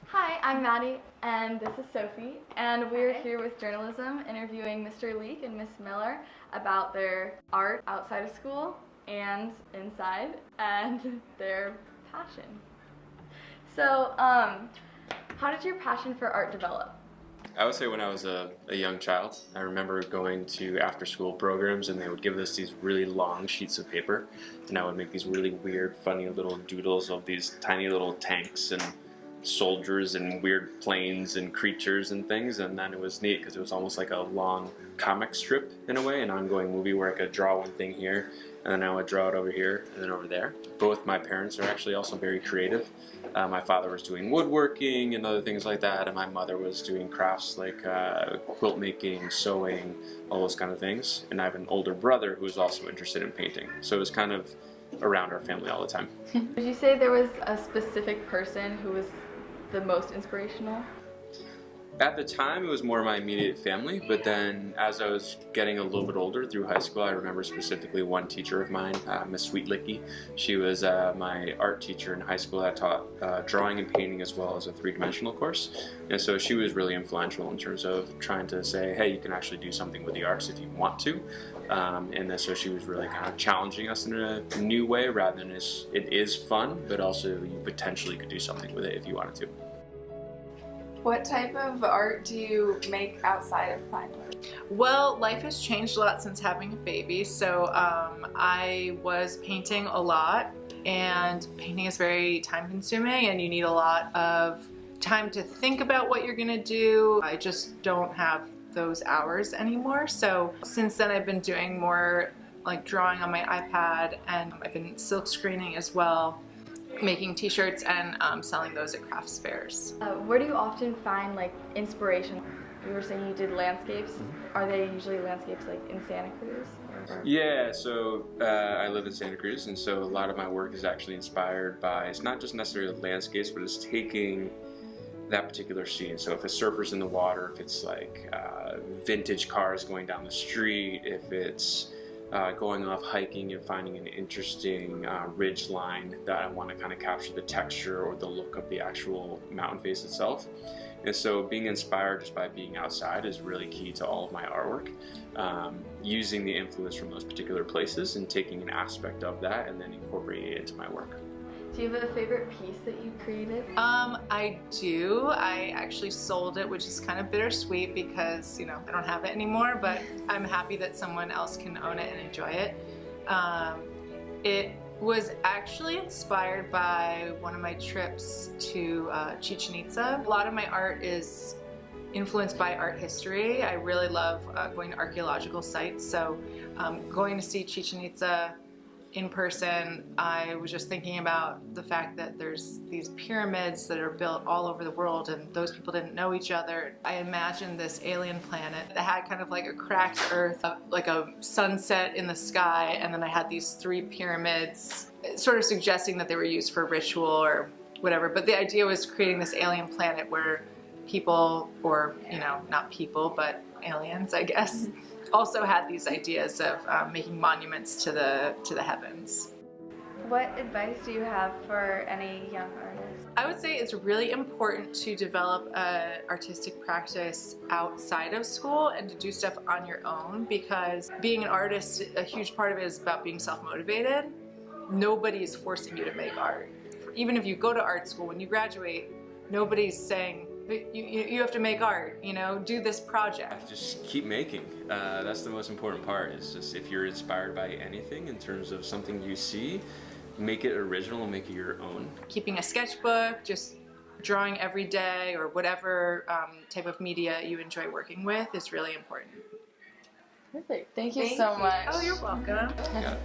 Hi, I'm Maddie, and this is Sophie, and we're here with journalism interviewing Mr. Leake and Ms. Miller about their art outside of school and inside, and their passion. So, how did your passion for art develop? I would say when I was a young child, I remember going to after-school programs and they would give us these really long sheets of paper, and I would make these really weird, funny little doodles of these tiny little tanks and soldiers and weird planes and creatures and things, and then it was neat because it was almost like a long comic strip in a way, an ongoing movie where I could draw one thing here and then I would draw it over here and then over there. Both my parents are actually also very creative. My father was doing woodworking and other things like that, and my mother was doing crafts like quilt making, sewing, all those kind of things. And I have an older brother who's also interested in painting, so it was kind of around our family all the time. Would you say there was a specific person who was the most inspirational? At the time, it was more my immediate family, but then as I was getting a little bit older through high school, I remember specifically one teacher of mine, Ms.Leake. She was my art teacher in high school that taught drawing and painting as well as a three-dimensional course. And so she was really influential in terms of trying to say, hey, you can actually do something with the arts if you want to. And so she was really kind of challenging us in a new way rather than it is fun, but also you potentially could do something with it if you wanted to. What type of art do you make outside of Pinewood? Well, life has changed a lot since having a baby, so I was painting a lot, and painting is very time consuming and you need a lot of time to think about what you're gonna do. I just don't have those hours anymore, so since then I've been doing more like drawing on my iPad, and I've been silk screening as well, making t-shirts and selling those at crafts fairs. Where do you often find like inspiration? You were saying you did landscapes. Are they usually landscapes like in Santa Cruz? Yeah, so I live in Santa Cruz, and so a lot of my work is actually inspired by, it's not just necessarily landscapes, but it's taking that particular scene. So if a surfer's in the water, if it's like vintage cars going down the street, if it's going off hiking and finding an interesting ridge line that I want to kind of capture the texture or the look of the actual mountain face itself. And so being inspired just by being outside is really key to all of my artwork. Using the influence from those particular places and taking an aspect of that and then incorporating it into my work. Do you have a favorite piece that you created? I do. I actually sold it, which is kind of bittersweet because, you know, I don't have it anymore, but I'm happy that someone else can own it and enjoy it. It was actually inspired by one of my trips to Chichen Itza. A lot of my art is influenced by art history. I really love going to archaeological sites, so going to see Chichen Itza in person, I was just thinking about the fact that there's these pyramids that are built all over the world and those people didn't know each other. I imagined this alien planet that had kind of like a cracked earth, like a sunset in the sky, and then I had these three pyramids, sort of suggesting that they were used for ritual or whatever. But the idea was creating this alien planet where people, or, you know, not people, but aliens, I guess, also had these ideas of making monuments to the heavens. What advice do you have for any young artists? I would say it's really important to develop an artistic practice outside of school and to do stuff on your own, because being an artist, a huge part of it is about being self-motivated. Nobody is forcing you to make art. Even if you go to art school, when you graduate, nobody's saying, you have to make art, you know, do this project. Just keep making. That's the most important part, is just if you're inspired by anything in terms of something you see, make it original and make it your own. Keeping a sketchbook, just drawing every day, or whatever type of media you enjoy working with is really important. Perfect. Thank you so much. Oh, you're welcome. Got it.